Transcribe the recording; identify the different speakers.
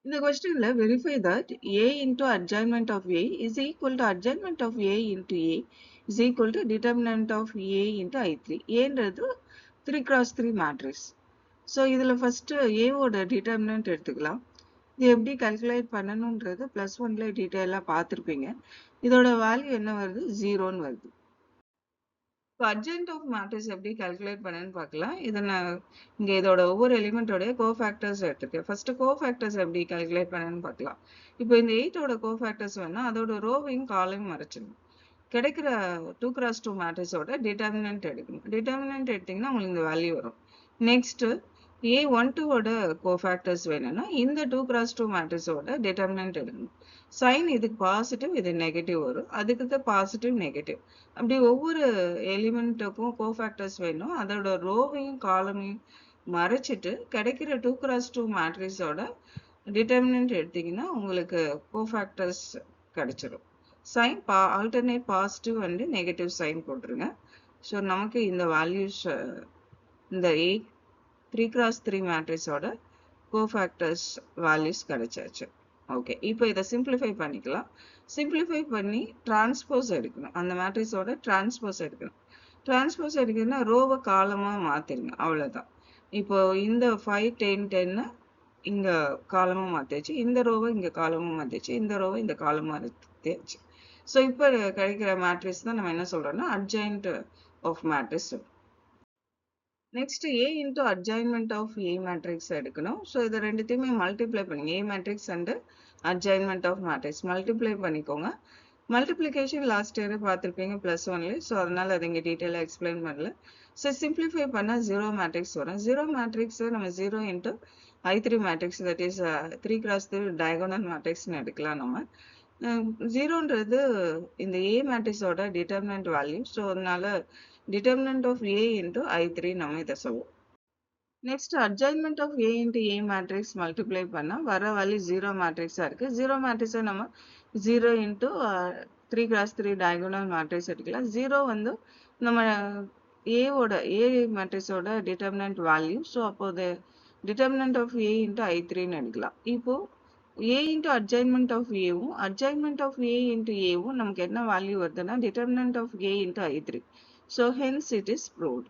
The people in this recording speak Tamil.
Speaker 1: இந்த கொஸ்டின்ல verify that A into adjournment of A is equal to adjournment of A into A is equal to determinant of A into I3. ஏன்றது 3 cross 3 matrix. ஸோ இதில் ஃபஸ்ட்டு ஏவோட டிட்டர்மினன்ட் எடுத்துக்கலாம். இது எப்படி கால்குலேட் பண்ணணுன்றது +1ல டீட்டெயிலாக பார்த்துருப்பீங்க. இதோட வேல்யூ என்ன வருது? 0ன்னு வருது. இப்போ அட்ஜென்ட் ஆஃப் மேட்ரிக்ஸ் எப்படி கால்குலேட் பண்ணேன்னு பார்க்கலாம். இதை நான் இங்கே இதோட ஒவ்வொரு எலிமெண்ட்டோடைய கோஃபேக்டர்ஸ் எடுத்துருக்கேன். ஃபர்ஸ்ட் கோஃபேக்டர்ஸ் எப்படி கால்குலேட் பண்ணேன்னு பார்க்கலாம். இப்போ இந்த 8ஓட கோஃபேக்டர்ஸ் வேணால் அதோட ரோவையும் காலையும் மறைச்சிடணும். கிடைக்கிற 2 cross 2 மேட்ரிக்ஸோட டிட்டர்மினன்ட் எடுக்கணும். டிட்டர்மினன்ட் எடுத்தீங்கன்னா உங்களுக்கு இந்த வேல்யூ வரும். நெக்ஸ்ட்டு A12ஓட கோஃபேக்டர்ஸ் வேணும்னா இந்த 2 cross 2 மேட்ரிக்ஸோட டிட்டர்மினன்ட் எடுக்கணும். சைன் இதுக்கு பாசிட்டிவ் இது நெகட்டிவ் வரும். அதுக்கு பாசிட்டிவ் நெகட்டிவ் அப்படி ஒவ்வொரு எலிமெண்ட்டுக்கும் கோஃபேக்டர்ஸ் வேணும். அதோட ரோவையும் காலமையும் மறைச்சிட்டு கிடைக்கிற 2 cross 2 மேட்ரிக்ஸோட டிட்டர்மினன்ட் எடுத்தீங்கன்னா உங்களுக்கு கோஃபேக்டர்ஸ் கிடைச்சிடும். Sign alternate positive and negative sign போட்டுருங்க. ஸோ நமக்கு இந்த வேல்யூஸ் இந்த 3 cross 3 மேட்ரிக்ஸோட கோஃபேக்டர்ஸ் வேல்யூஸ் கிடைச்சாச்சு. ஓகே, இப்போ இதை சிம்பிளிஃபை பண்ணிக்கலாம். சிம்பிளிஃபை பண்ணி டிரான்ஸ்போஸ் எடுக்கணும். அந்த மேட்ரிக்ஸோட டிரான்ஸ்போஸ் எடுக்கணும். டிரான்ஸ்போஸ் எடுக்கணும்னா ரோவை காலமாக மாற்றிடுங்க, அவ்வளோதான். இப்போ இந்த 5 10 10 இங்கே காலமாக மாற்றியாச்சு, இந்த ரோவை இங்கே காலமாக மாற்றியாச்சு, இந்த ரோவை இந்த காலமாக மாற்றியாச்சு. ஸோ இப்போ கிடைக்கிற மேட்ரிக்ஸ் தான் நம்ம என்ன சொல்கிறோம்னா adjoint of matrix. Next A into adjournment of A matrix எடுக்கணும். ஸோ இதை ரெண்டுத்தையுமே மல்டிப்ளை பண்ணுங்க. A matrix and adjournment of matrix multiply பண்ணிக்கோங்க. மல்டிப்ளிகேஷன் லாஸ்ட் இயரே பார்த்துருப்பீங்க +1ல. ஸோ அதனால் அதை இங்கே டீட்டெயிலாக எக்ஸ்பிளைன் பண்ணல. ஸோ சிம்பிளிஃபை பண்ணால் 0 மேட்ரிக்ஸ் வரும். 0 மேட்ரிக்ஸை நம்ம 0 into I3 matrix, that is 3 cross 3 diagonal மேட்ரிக்ஸ்னு எடுக்கலாம். நம்ம 0ன்றது இந்த A மேட்ரிக்ஸோட டிட்டர்மினன்ட் வேல்யூ. ஸோ அதனால determinant of A into I3 நம்ம இதை சொல்லுவோம். Next adjournment of A into A matrix multiply பண்ணால் வர வேல்யூ 0 மேட்ரிக்ஸாக இருக்குது. 0 மேட்ரிக்ஸை நம்ம 0 into 3 cross 3 diagonal மேட்ரிக்ஸ் எடுக்கலாம். 0 வந்து நம்ம ஏவோட A மேட்ரிக்ஸோட டிட்டர்மினன்ட் வேல்யூ. ஸோ அப்போது டிட்டர்மினன்ட் ஆஃப் A into I3ன்னு எடுக்கலாம். இப்போது A into adjournment of Aவும் adjournment of A into Aவும் நமக்கு என்ன வேல்யூ வருதுன்னா determinant of A into I3. So hence it is proved.